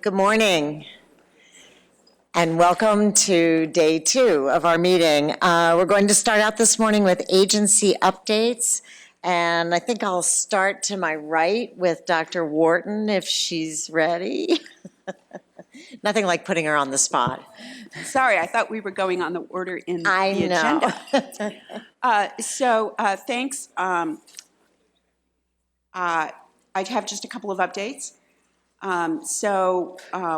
Good morning, and welcome to day 2 of our meeting. We're going to start out this morning with agency updates, and I think I'll start to my right with Dr. Wharton if she's ready. Nothing like putting her on the spot. Sorry, I thought we were going on the order in the agenda. Thanks. I have just a couple of updates.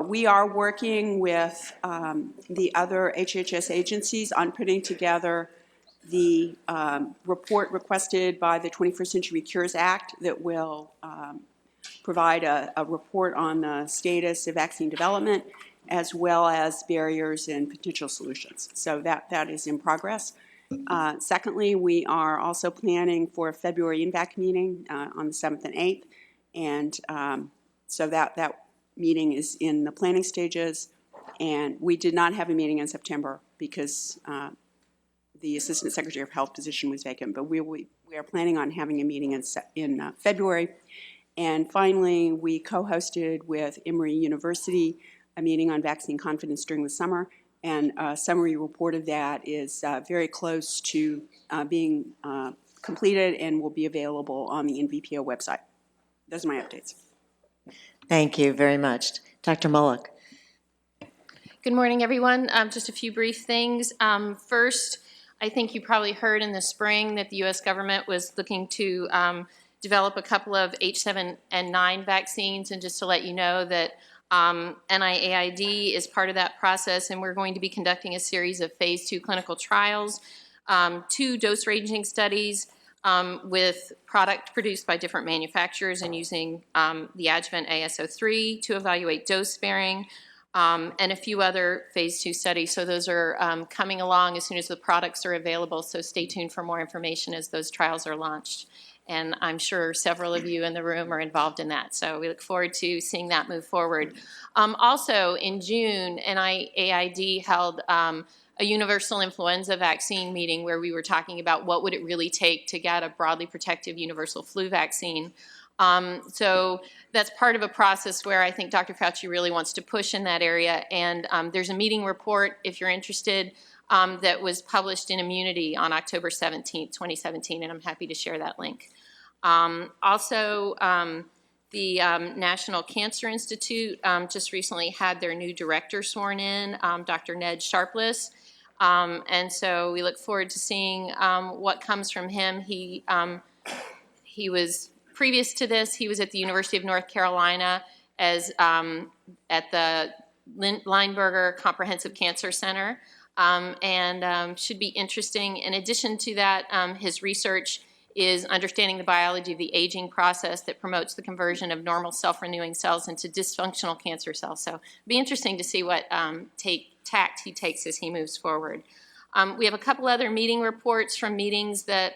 We are working with the other HHS agencies on putting together the report requested by the 21st Century Cures Act that will provide a report on the status of vaccine development as well as barriers and potential solutions. So that is in progress. Secondly, we are also planning for a February INVAC meeting on the 7th and 8th, and so that meeting is in the planning stages, and we did not have a meeting in September because the Assistant Secretary of Health position was vacant, but we are planning on having a meeting in February. And finally, we co-hosted with Emory University a meeting on vaccine confidence during the summer, and a summary report of that is very close to being completed and will be available on the NVPO website. Those are my updates. Thank you very much. Dr. Mullock. Good morning, everyone. Just a few brief things. First, I think you probably heard in the spring that the U.S. government was looking to develop a couple of H7n9 vaccines, and just to let you know that NIAID is part of that process, and we're going to be conducting a series of phase 2 clinical trials, 2 dose-ranging studies with product produced by different manufacturers and using the adjuvant AS03 to evaluate dose sparing, and a few other phase 2 studies. So those are coming along as soon as the products are available, so stay tuned for more information as those trials are launched. And I'm sure several of you in the room are involved in that. So we look forward to seeing that move forward. Also in June, NIAID held a universal influenza vaccine meeting where we were talking about what would it really take to get a broadly protective universal flu vaccine. So that's part of a process where I think Dr. Fauci really wants to push in that area. And there's a meeting report, if you're interested, that was published in Immunity on October 17th, 2017, and I'm happy to share that link. The National Cancer Institute just recently had their new director sworn in, Dr. Ned Sharpless, and so we look forward to seeing what comes from him. He was, previous to this, he was at the University of North Carolina as at the Lineberger Comprehensive Cancer Center. Should be interesting. In addition to that, his research is understanding the biology of the aging process that promotes the conversion of normal self-renewing cells into dysfunctional cancer cells. So it'll be interesting to see what tact he takes as he moves forward. We have a couple other meeting reports from meetings that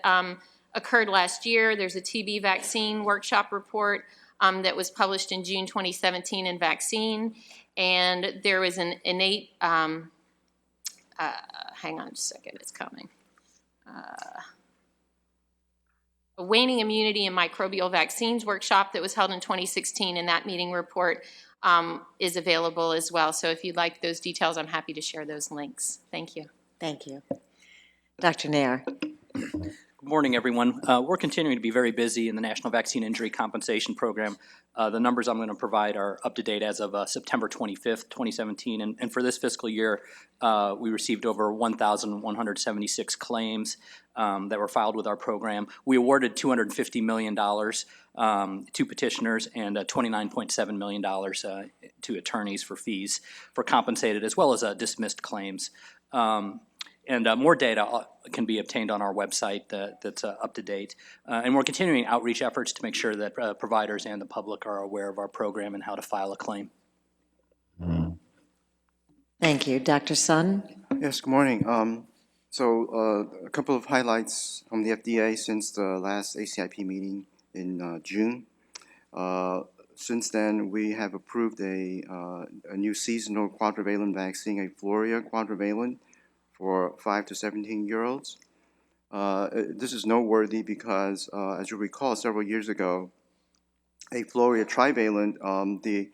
occurred last year. There's a TB vaccine workshop report that was published in June 2017 in Vaccine, and there was an innate hang on just a second, it's coming. A waning immunity and microbial vaccines workshop that was held in 2016, and that meeting report is available as well. So if you'd like those details, I'm happy to share those links. Thank you. Thank you. Dr. Nair. Good morning, everyone. We're continuing to be very busy in the National Vaccine Injury Compensation Program. The numbers I'm going to provide are up to date as of September 25th, 2017. And for this fiscal year, we received over 1,176 claims that were filed with our program. We awarded $250 million to petitioners and $29.7 million to attorneys for fees for compensated as well as dismissed claims. And more data can be obtained on our website that's up to date. And we're continuing outreach efforts to make sure that providers and the public are aware of our program and how to file a claim. Thank you. Dr. Sun? Yes, good morning. A couple of highlights from the FDA since the last ACIP meeting in June. Since then, we have approved a new seasonal quadrivalent vaccine, a Floria quadrivalent, for 5 to 17-year-olds. This is noteworthy because, as you recall, several years ago, a Floria trivalent, the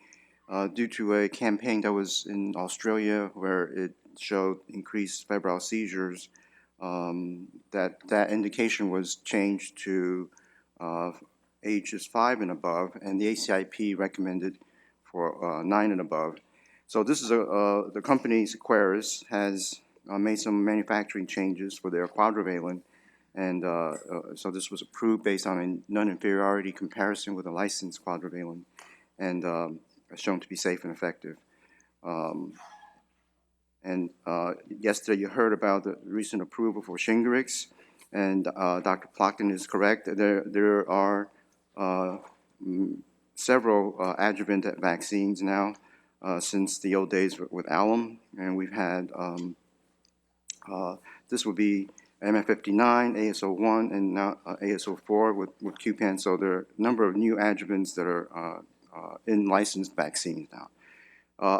due to a campaign that was in Australia where it showed increased febrile seizures, that indication was changed to ages 5 and above, and the ACIP recommended for 9 and above. So this is the company Seqirus has made some manufacturing changes for their quadrivalent, and so this was approved based on a non-inferiority comparison with a licensed quadrivalent, and shown to be safe and effective. And yesterday you heard about the recent approval for Shingrix, and Dr. Plotkin is correct. There are several adjuvant vaccines now since the old days with alum, and we've had this would be MF59, AS01, and now AS04 with QPAN. So there are a number of new adjuvants that are in licensed vaccines now.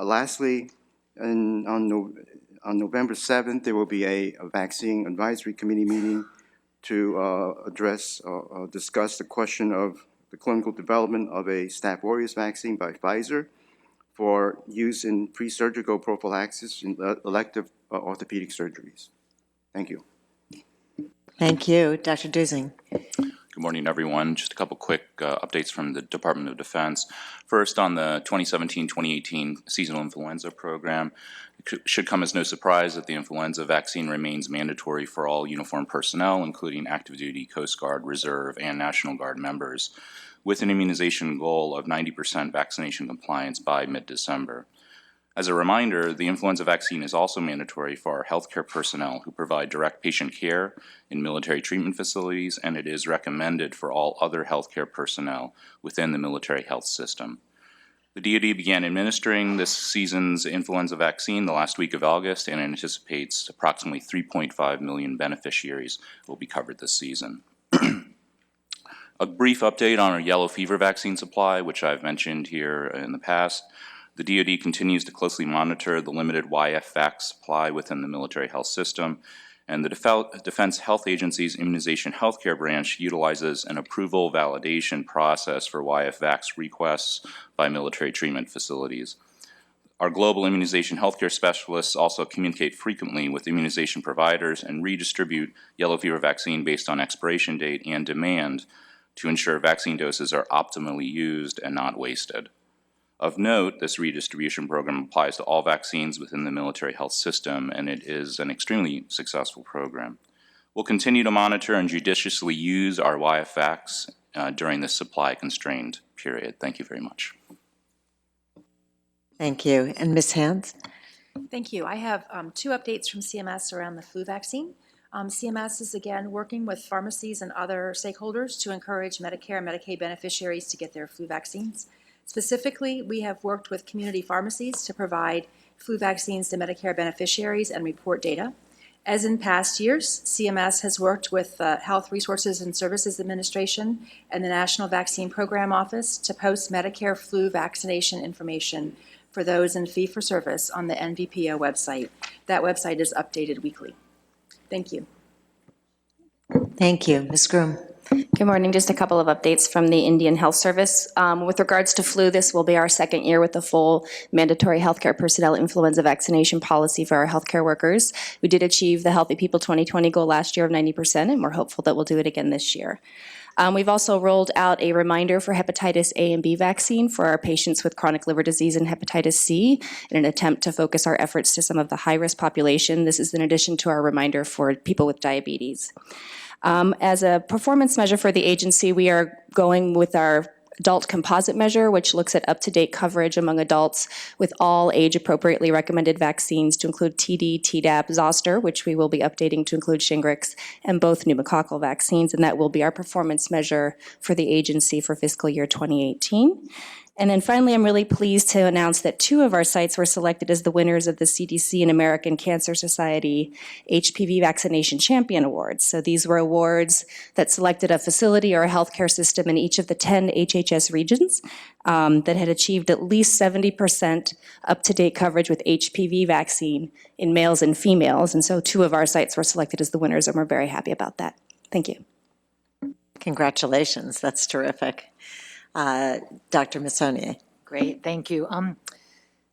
Lastly, on November 7th, there will be a vaccine advisory committee meeting to discuss the question of the clinical development of a Staph aureus vaccine by Pfizer for use in pre-surgical prophylaxis in elective orthopedic surgeries. Thank you. Thank you. Dr. Dusing. Good morning, everyone. Just a couple quick updates from the Department of Defense. First, on the 2017-2018 seasonal influenza program, it should come as no surprise that the influenza vaccine remains mandatory for all uniformed personnel, including active duty, Coast Guard, Reserve, and National Guard members, with an immunization goal of 90% vaccination compliance by mid-December. As a reminder, the influenza vaccine is also mandatory for our healthcare personnel who provide direct patient care in military treatment facilities, and it is recommended for all other healthcare personnel within the military health system. The DoD began administering this season's influenza vaccine the last week of August and anticipates approximately 3.5 million beneficiaries will be covered this season. A brief update on our yellow fever vaccine supply, which I've mentioned here in the past. The DoD continues to closely monitor the limited YF-Vax supply within the military health system, and the Defense Health Agency's Immunization Healthcare Branch utilizes an approval validation process for YF-Vax requests by military treatment facilities. Our global immunization healthcare specialists also communicate frequently with immunization providers and redistribute yellow fever vaccine based on expiration date and demand to ensure vaccine doses are optimally used and not wasted. Of note, this redistribution program applies to all vaccines within the military health system, and it is an extremely successful program. We'll continue to monitor and judiciously use our YF-Vax during this supply-constrained period. Thank you very much. Thank you. And Ms. Hans? Thank you. I have 2 updates from CMS around the flu vaccine. CMS is again working with pharmacies and other stakeholders to encourage Medicare and Medicaid beneficiaries to get their flu vaccines. Specifically, we have worked with community pharmacies to provide flu vaccines to Medicare beneficiaries and report data. As in past years, CMS has worked with the Health Resources and Services Administration and the National Vaccine Program Office to post Medicare flu vaccination information for those in fee-for-service on the NVPO website. That website is updated weekly. Thank you. Thank you. Ms. Groom. Good morning. Just a couple of updates from the Indian Health Service. With regards to flu, this will be our second year with the full mandatory healthcare personnel influenza vaccination policy for our healthcare workers. We did achieve the Healthy People 2020 goal last year of 90%, and we're hopeful that we'll do it again this year. We've also rolled out a reminder for hepatitis A and B vaccine for our patients with chronic liver disease and hepatitis C in an attempt to focus our efforts to some of the high-risk population. This is in addition to our reminder for people with diabetes. As a performance measure for the agency, we are going with our adult composite measure, which looks at up-to-date coverage among adults with all age-appropriately recommended vaccines to include TD, Tdap, zoster, which we will be updating to include Shingrix, and both pneumococcal vaccines, and that will be our performance measure for the agency for fiscal year 2018. And then finally, I'm really pleased to announce that 2 of our sites were selected as the winners of the CDC and American Cancer Society HPV Vaccination Champion Awards. So these were awards that selected a facility or a healthcare system in each of the 10 HHS regions that had achieved at least 70% up-to-date coverage with HPV vaccine in males and females. And so 2 of our sites were selected as the winners, and we're very happy about that. Thank you. Congratulations. That's terrific. Dr. Missoni. Great, thank you.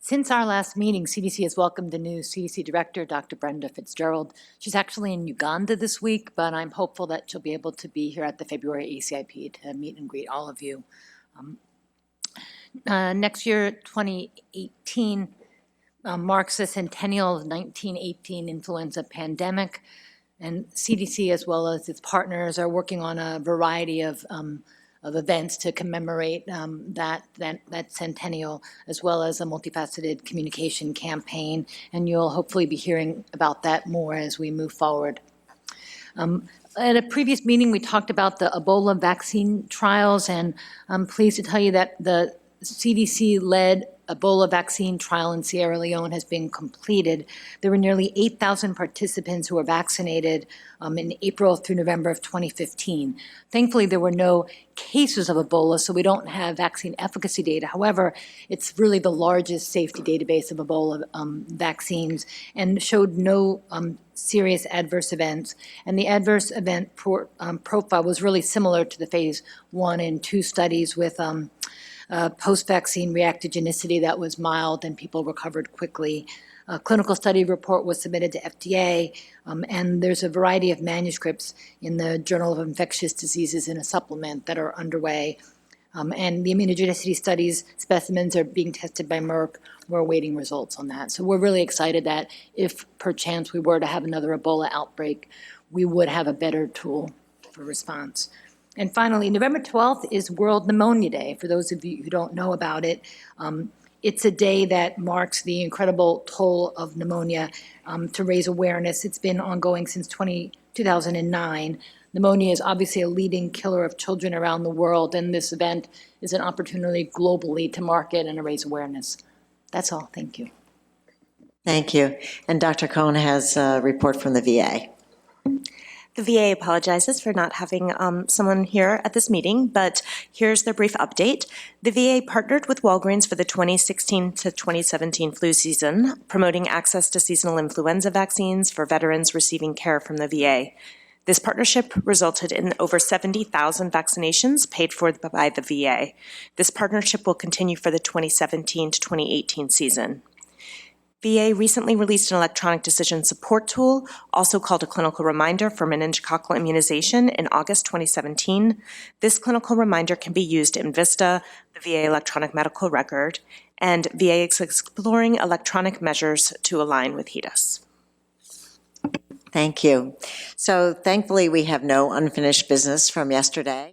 Since our last meeting, CDC has welcomed the new CDC Director, Dr. Brenda Fitzgerald. She's actually in Uganda this week, but I'm hopeful that she'll be able to be here at the February ACIP to meet and greet all of you. Next year, 2018, marks the centennial of the 1918 influenza pandemic, and CDC, as well as its partners, are working on a variety of events to commemorate that centennial, as well as a multifaceted communication campaign, and you'll hopefully be hearing about that more as we move forward. At a previous meeting, we talked about the Ebola vaccine trials, and I'm pleased to tell you that the CDC-led Ebola vaccine trial in Sierra Leone has been completed. There were nearly 8,000 participants who were vaccinated in April through November of 2015. Thankfully, there were no cases of Ebola, so we don't have vaccine efficacy data. However, it's really the largest safety database of Ebola vaccines and showed no serious adverse events. And the adverse event profile was really similar to the phase 1 and 2 studies with post-vaccine reactogenicity that was mild and people recovered quickly. A clinical study report was submitted to FDA, and there's a variety of manuscripts in the Journal of Infectious Diseases in a supplement that are underway. And the immunogenicity studies specimens are being tested by Merck. We're awaiting results on that. So we're really excited that if perchance we were to have another Ebola outbreak, we would have a better tool for response. And finally, November 12th is World Pneumonia Day. For those of you who don't know about it, it's a day that marks the incredible toll of pneumonia to raise awareness. It's been ongoing since 2009. Pneumonia is obviously a leading killer of children around the world, and this event is an opportunity globally to market and to raise awareness. That's all. Thank you. Thank you. And Dr. Cohn has a report from the VA. The VA apologizes for not having someone here at this meeting, but here's their brief update. The VA partnered with Walgreens for the 2016 to 2017 flu season, promoting access to seasonal influenza vaccines for veterans receiving care from the VA. This partnership resulted in over 70,000 vaccinations paid for by the VA. This partnership will continue for the 2017 to 2018 season. VA recently released an electronic decision support tool, also called a clinical reminder for meningococcal immunization in August 2017. This clinical reminder can be used in VISTA, the VA electronic medical record, and VA is exploring electronic measures to align with HEDIS. Thank you. So thankfully, we have no unfinished business from yesterday.